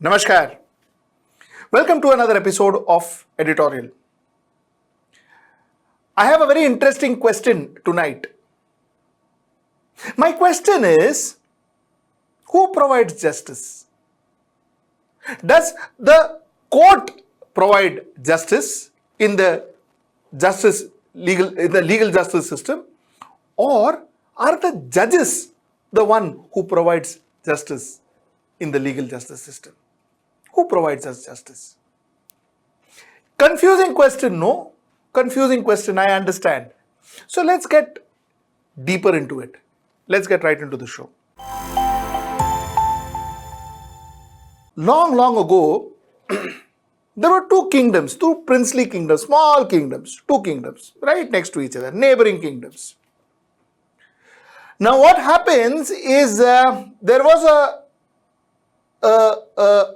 Namaskar. Welcome to another episode of Editorial. I have a very interesting question tonight. My question is, who provides justice? Does the court provide justice in the legal justice system, or are the judges the one who provides justice in the legal justice system? Who provides us justice? Confusing question, no? Confusing question, I understand. So let's get deeper into it. Let's get right into the show. Long ago, there were two kingdoms, two princely kingdoms, small kingdoms, two kingdoms, right next to each other, neighboring kingdoms. Now what happens is there was a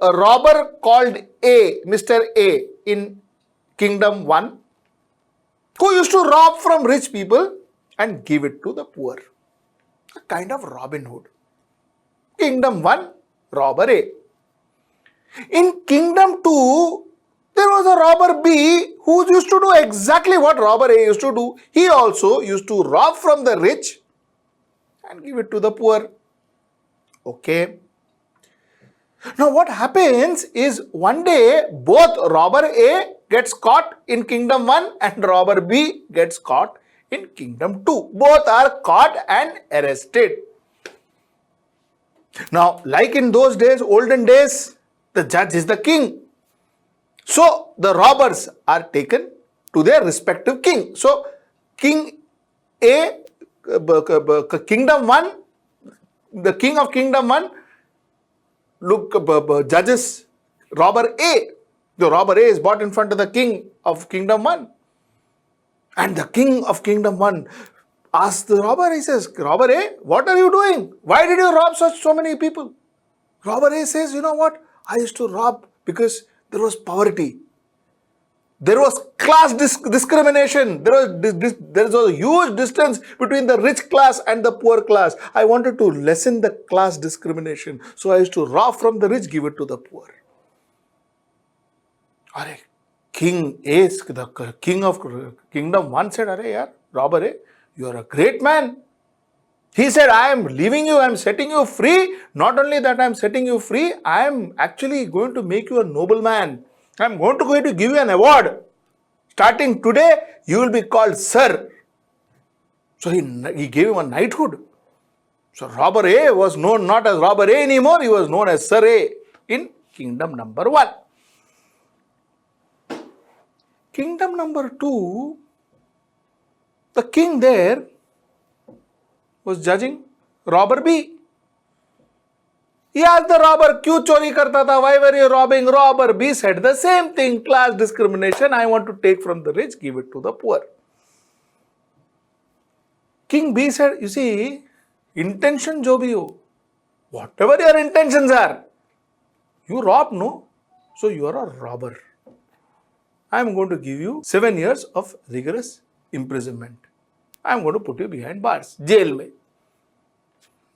robber called A, Mr. A in Kingdom 1, who used to rob from rich people and give it to the poor. A kind of Robin Hood. Kingdom 1, robber A. In Kingdom 2, there was a robber B who used to do exactly what robber A used to do. He also used to rob from the rich and give it to the poor. Okay. Now what happens is one day both robber A gets caught in Kingdom 1 and robber B gets caught in Kingdom 2. Both are caught and arrested. Now like in those days, olden days, the judge is the king. So the robbers are taken to their respective king. So King A, Kingdom 1, the king of Kingdom 1, judges robber A. The robber A is brought in front of the king of Kingdom 1. And the king of Kingdom 1 asks the robber, he says, robber A, what are you doing? Why did you rob so many people? Robber A says, you know what? I used to rob because there was poverty. There was class discrimination. There was a huge distance between the rich class and the poor class. I wanted to lessen the class discrimination. So I used to rob from the rich, give it to the poor. Are King A, the king of Kingdom 1 said, Are yaar, robber A, you are a great man. He said, I am leaving you, I am setting you free. Not only that I am setting you free, I am actually going to make you a nobleman. I am going to give you an award. Starting today, you will be called Sir. So he gave him a knighthood. So robber A was known not as robber A anymore, he was known as Sir A in Kingdom number 1. Kingdom number 2, the king there was judging robber B. He asked the robber, "Kyun chori karta tha? Why were you robbing?" Robber B said the same thing, class discrimination. I want to take from the rich, give it to the poor. King B said, you see, intention jo bhi ho, whatever your intentions are, you rob, no? So you are a robber. I am going to give you 7 years of rigorous imprisonment. I am going to put you behind bars, jail mein.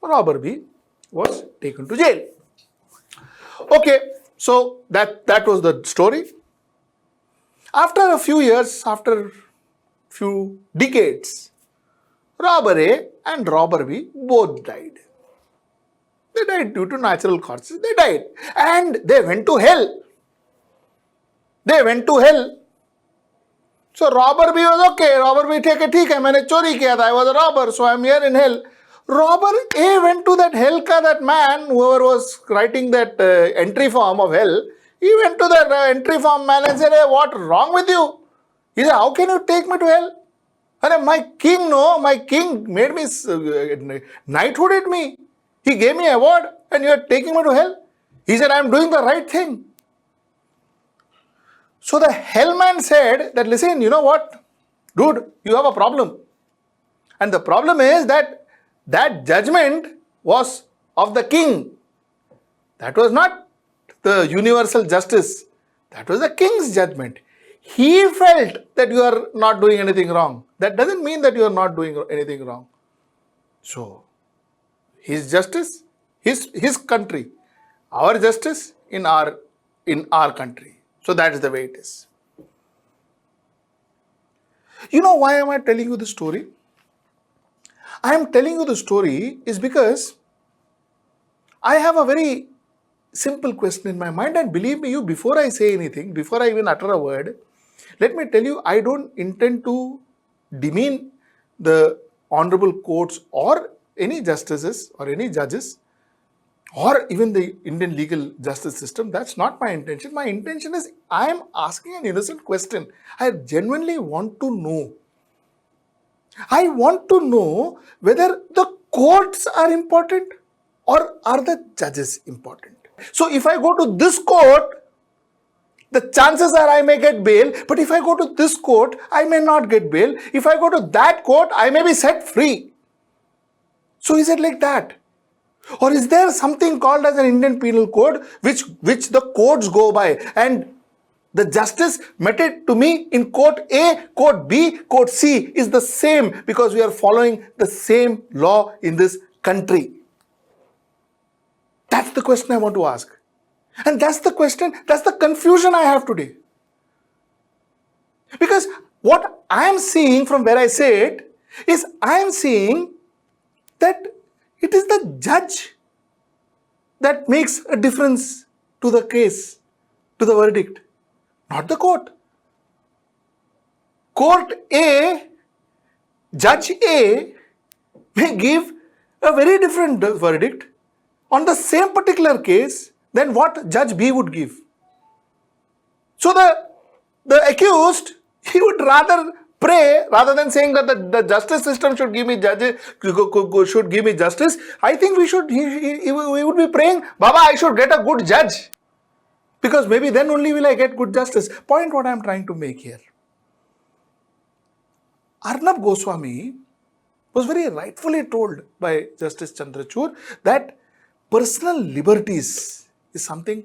Robber B was taken to jail. Okay, so that was the story. After a few years, after few decades, robber A and robber B both died. They died due to natural causes. They died and they went to hell. They went to hell. So robber B was okay. Robber B take theek hai, maine chori kiya tha. I was a robber, so I am here in hell. Robber A went to that hell ka, that man, whoever was writing that entry form of hell, he went to that entry form man and said, hey, what wrong with you? He said, how can you take me to hell? And my king made me, knighthooded me. He gave me an award and you are taking me to hell. He said, I am doing the right thing. So the hellman said that, listen, you know what? Dude, you have a problem. And the problem is that judgment was of the king. That was not the universal justice. That was the king's judgment. He felt that you are not doing anything wrong. That doesn't mean that you are not doing anything wrong. So, his justice, his country. Our justice in our country. So that is the way it is. You know why am I telling you the story? I am telling you the story is because I have a very simple question in my mind, and believe me, before I say anything, before I even utter a word, let me tell you, I don't intend to demean the honorable courts or any justices or any judges or even the Indian legal justice system. That's not my intention. My intention is I am asking an innocent question. I genuinely want to know. I want to know whether the courts are important or are the judges important. So if I go to this court, the chances are I may get bail, but if I go to this court, I may not get bail. If I go to that court, I may be set free. So is it like that? Or is there something called as an Indian Penal Code which the courts go by, and the justice meted to me in court A, court B, court C is the same because we are following the same law in this country? That's the question I want to ask. And that's the question, that's the confusion I have today. Because what I am seeing from where I sit is I am seeing that it is the judge that makes a difference to the case, to the verdict, not the court. Court A, Judge A may give a very different verdict on the same particular case than what Judge B would give. So the accused, he would rather pray rather than saying that the justice system should give me justice. I think we would be praying, Baba, I should get a good judge, because maybe then only will I get good justice. Point what I am trying to make here. Arnab Goswami was very rightfully told by Justice Chandrachud that personal liberties is something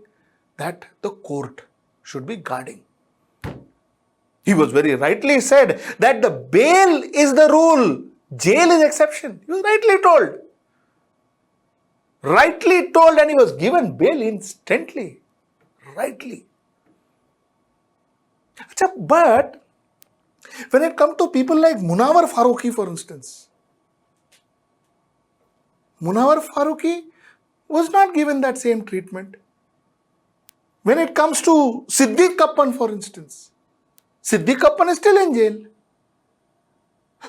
that the court should be guarding. He was very rightly said that the bail is the rule, jail is exception. He was rightly told. Rightly told, and he was given bail instantly. Rightly. But when it comes to people like Munawar Farooqui, for instance, Munawar Farooqui was not given that same treatment. When it comes to Siddiq Kappan, for instance, Siddiq Kappan is still in jail.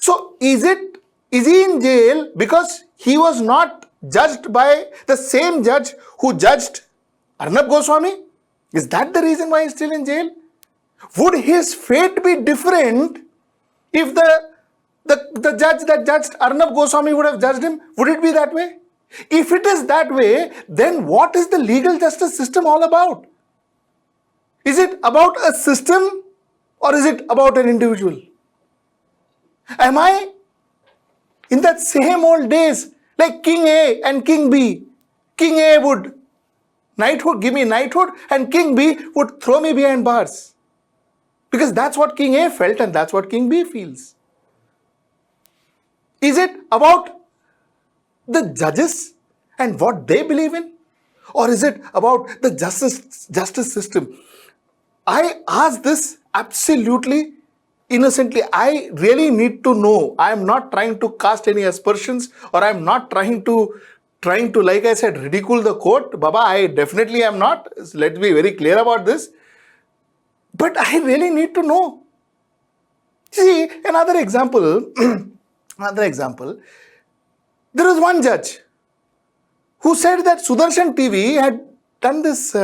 So is he in jail because he was not judged by the same judge who judged Arnab Goswami? Is that the reason why he is still in jail? Would his fate be different if the judge that judged Arnab Goswami would have judged him? Would it be that way? If it is that way, then what is the legal justice system all about? Is it about a system or is it about an individual? Am I in that same old days like King A and King B? King A would give me knighthood, and King B would throw me behind bars. Because that's what King A felt and that's what King B feels. Is it about the judges and what they believe in? Or is it about the justice system? I ask this absolutely innocently. I really need to know. I am not trying to cast any aspersions, or I am not trying to, like I said, ridicule the court. Baba, I definitely am not. Let's be very clear about this. But I really need to know. See, another example, there was one judge who said that Sudarshan TV had done this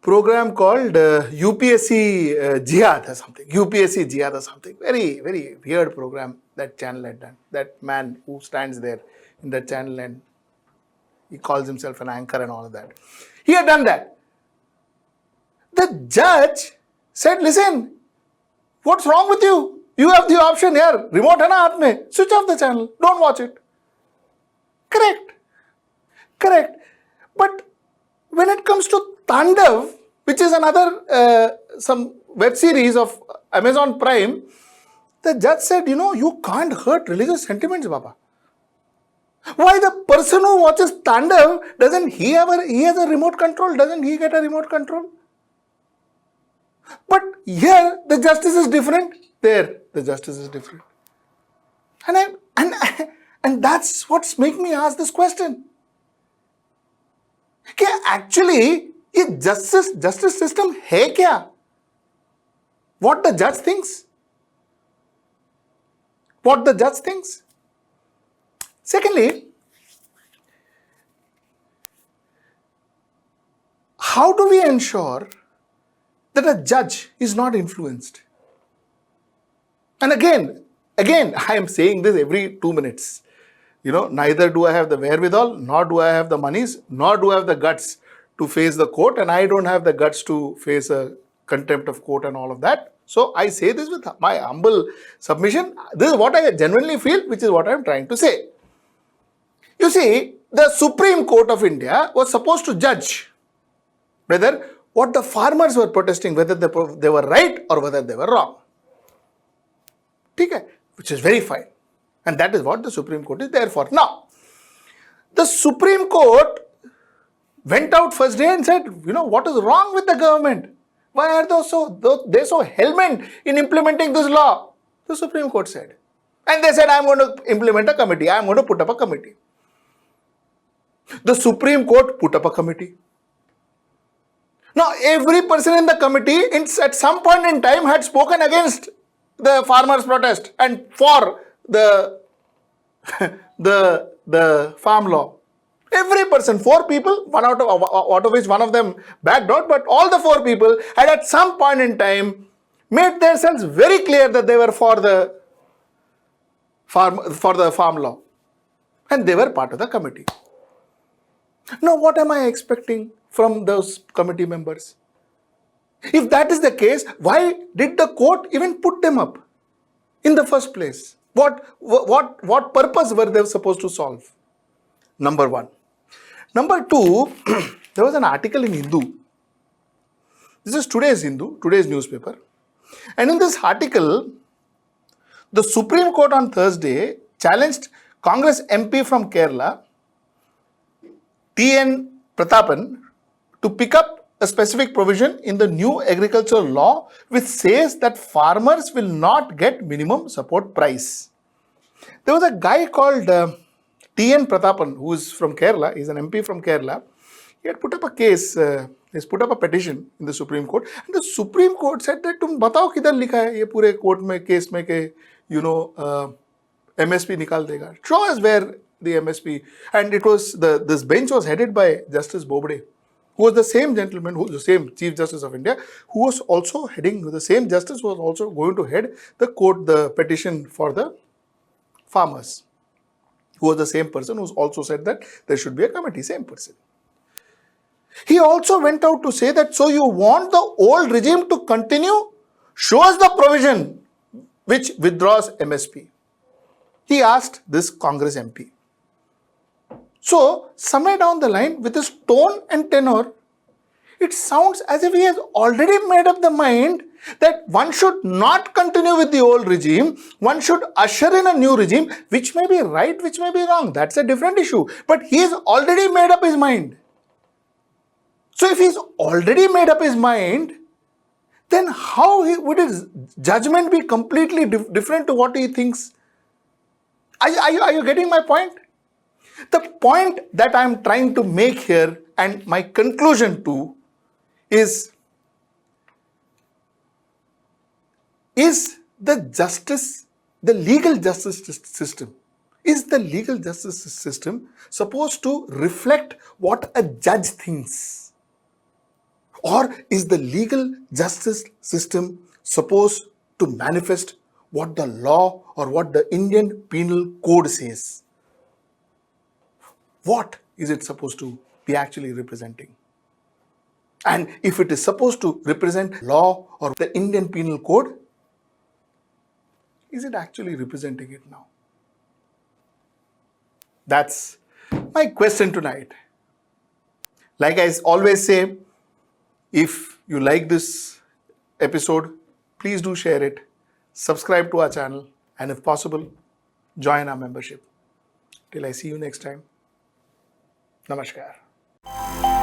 program called UPSC Jihad or something. UPSC Jihad or something. Very, very weird program that channel had done. That man who stands there in that channel and he calls himself an anchor and all of that. He had done that. The judge said, listen, what's wrong with you? You have the option here. Remote hai na haath mein. Switch off the channel. Don't watch it. Correct. But when it comes to Tandav, which is another some web series of Amazon Prime, the judge said, you can't hurt religious sentiments, Baba. Why the person who watches Tandav, doesn't he has a remote control? Doesn't he get a remote control? But here the justice is different. There the justice is different. And that's what's making me ask this question. कि actually ये justice system है क्या? What the judge thinks? What the judge thinks? Secondly, how do we ensure that a judge is not influenced? And again, I am saying this every 2 minutes. Neither do I have the wherewithal, nor do I have the monies, nor do I have the guts to face the court, and I don't have the guts to face a contempt of court and all of that. So I say this with my humble submission. This is what I genuinely feel, which is what I am trying to say. You see, the Supreme Court of India was supposed to judge whether what the farmers were protesting, whether they were right or whether they were wrong. Okay, which is very fine. And that is what the Supreme Court is there for. Now, the Supreme Court went out first day and said, what is wrong with the government? Why are they so hell-bent in implementing this law? The Supreme Court said. And they said, I'm going to implement a committee. I'm going to put up a committee. The Supreme Court put up a committee. Now, every person in the committee at some point in time had spoken against the farmers' protest and for the farm law. Every person, 4 people, out of which one of them backed out, but all the 4 people had at some point in time made themselves very clear that they were for the farm law, and they were part of the committee. Now, what am I expecting from those committee members? If that is the case, why did the court even put them up in the first place? What purpose were they supposed to solve? Number one. Number two, there was an article in Hindu. This is today's Hindu, today's newspaper. And in this article, the Supreme Court on Thursday challenged Congress MP from Kerala, T.N. Prathapan, to pick up a specific provision in the new agricultural law which says that farmers will not get minimum support price. There was a guy called T.N. Prathapan, who is from Kerala, he's an MP from Kerala. He had put up a case, he's put up a petition in the Supreme Court, and the Supreme Court said that tum batao kidhar likha hai ye pure court mein case mein ke MSP nikal dega. Show us where the MSP, and it was this bench was headed by Justice Bobde, who was the same gentleman, who was the same Chief Justice of India, who was also heading, the same justice was also going to head the court, the petition for the farmers, who was the same person who also said that there should be a committee, same person. He also went out to say that, so you want the old regime to continue? Show us the provision which withdraws MSP. He asked this Congress MP. So, somewhere down the line, with his tone and tenor, it sounds as if he has already made up the mind that one should not continue with the old regime, one should usher in a new regime, which may be right, which may be wrong. That's a different issue. But he has already made up his mind. So if he's already made up his mind, then how would his judgment be completely different to what he thinks? Are you getting my point? The point that I'm trying to make here, and my conclusion too, is the legal justice system, is the legal justice system supposed to reflect what a judge thinks? Or is the legal justice system supposed to manifest what the law or what the Indian Penal Code says? What is it supposed to be actually representing? And if it is supposed to represent law or the Indian Penal Code, is it actually representing it now? That's my question tonight. Like I always say, if you like this episode, please do share it, subscribe to our channel, and if possible, join our membership. Till I see you next time. Namaskar.